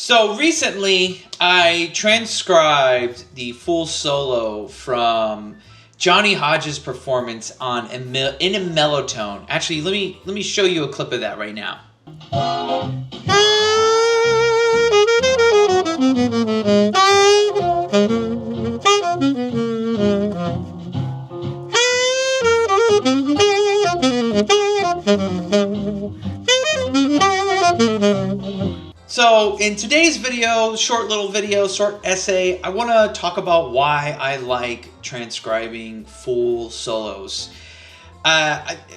So recently, I transcribed the full solo from Johnny Hodges' performance on In a Mellow Tone. Actually, let me show you a clip of that right now. So in today's video, short essay, I want to talk about why I like transcribing full solos.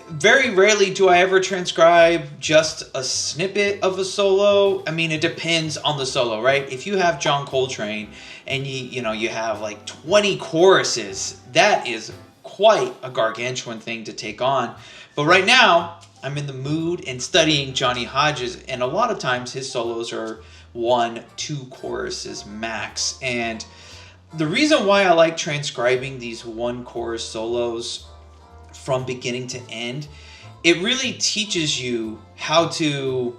Very rarely do I ever transcribe just a snippet of a solo. I mean, it depends on the solo, right? If you have John Coltrane and you have like 20 choruses, that is quite a gargantuan thing to take on. But right now, I'm in the mood and studying Johnny Hodges, and a lot of times his solos are 1-2 choruses max. And the reason why I like transcribing these 1 chorus solos from beginning to end, it really teaches you how to,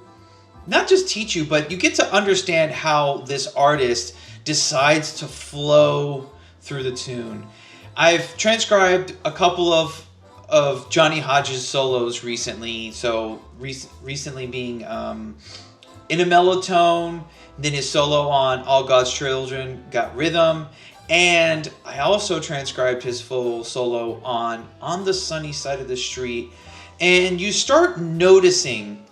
not just teach you, but you get to understand how this artist decides to flow through the tune. I've transcribed a couple of Johnny Hodges solos recently. So recently being In a Mellow Tone, then his solo on All God's Children Got Rhythm, and I also transcribed his full solo on the Sunny Side of the Street. And you start noticing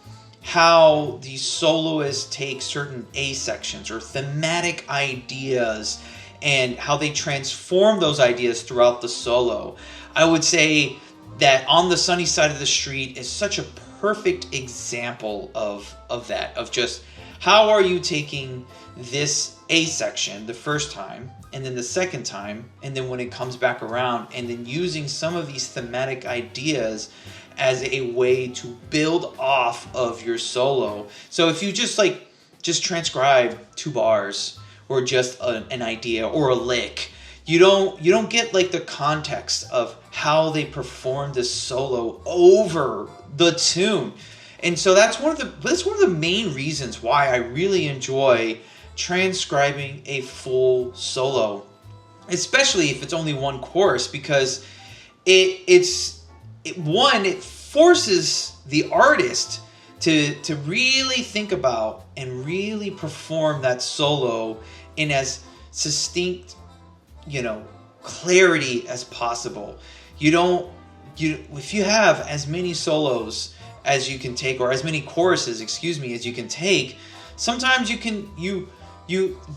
how the soloists take certain A sections or thematic ideas and how they transform those ideas throughout the solo. I would say that On the Sunny Side of the Street is such a perfect example of that, of just how are you taking this A section the first time, and then the second time, and then when it comes back around, and then using some of these thematic ideas as a way to build off of your solo. So if you just transcribe 2 bars or just an idea or a lick, you don't get like the context of how they perform this solo over the tune. And so that's one of the main reasons why I really enjoy transcribing a full solo, especially if it's only 1 chorus, because it forces the artist to really think about and really perform that solo in as succinct, clarity as possible. If you have as many solos as you can take, or as many choruses, as you can take, sometimes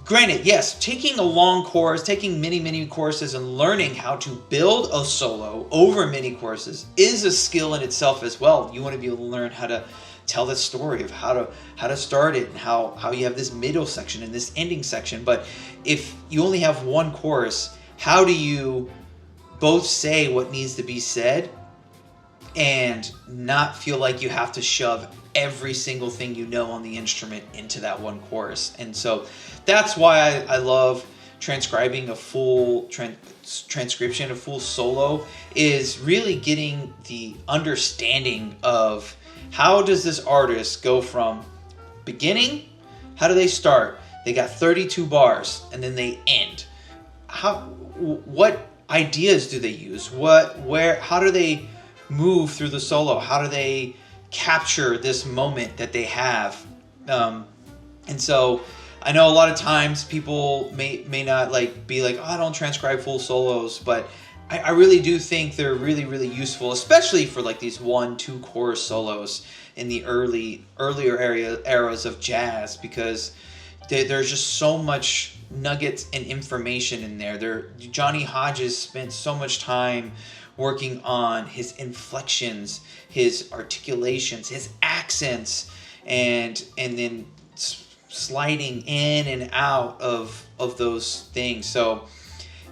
granted, yes, taking a long chorus, taking many choruses and learning how to build a solo over many choruses is a skill in itself as well. You want to be able to learn how to tell the story of how to start it, and how you have this middle section and this ending section. But if you only have 1 chorus, how do you both say what needs to be said and not feel like you have to shove every single thing you know on the instrument into that 1 chorus? And so that's why I love transcribing a full transcription, a full solo, is really getting the understanding of how does this artist go from beginning, how do they start? They got 32 bars and then they end. What ideas do they use? How do they move through the solo? How do they capture this moment that they have? And so I know a lot of times people may not be like, oh, I don't transcribe full solos, but I really do think they're really, really useful, especially for like these 1-2 chorus solos in the earlier eras of jazz, because there's just so much nuggets and information in there. Johnny Hodges spent so much time working on his inflections, his articulations, his accents, and then sliding in and out of those things. So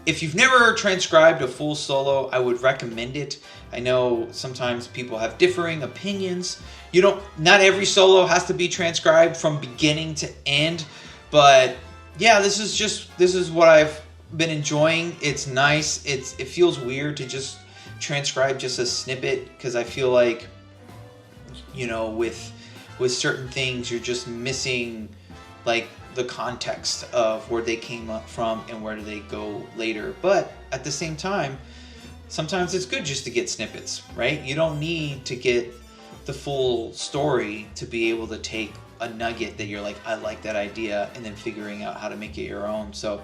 if you've never transcribed a full solo, I would recommend it. I know sometimes people have differing opinions. Not every solo has to be transcribed from beginning to end, but yeah, this is what I've been enjoying. It's nice. It feels weird to just transcribe just a snippet, because I feel like, with certain things you're just missing like the context of where they came up from and where do they go later. But at the same time, sometimes it's good just to get snippets, right? You don't need to get the full story to be able to take a nugget that you're like, I like that idea, and then figuring out how to make it your own. So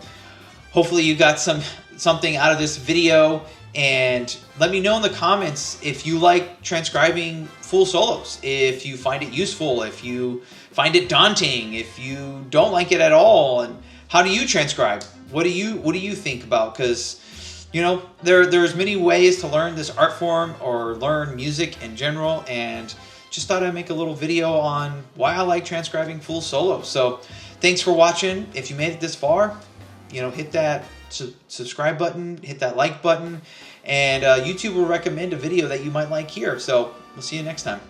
hopefully you got something out of this video, and let me know in the comments if you like transcribing full solos, if you find it useful, if you find it daunting, if you don't like it at all, and how do you transcribe? What do you think about? Because you know, there's many ways to learn this art form or learn music in general, and just thought I'd make a little video on why I like transcribing full solo. So thanks for watching. If you made it this far, you know, hit that subscribe button, hit that like button, and YouTube will recommend a video that you might like here. So we'll see you next time.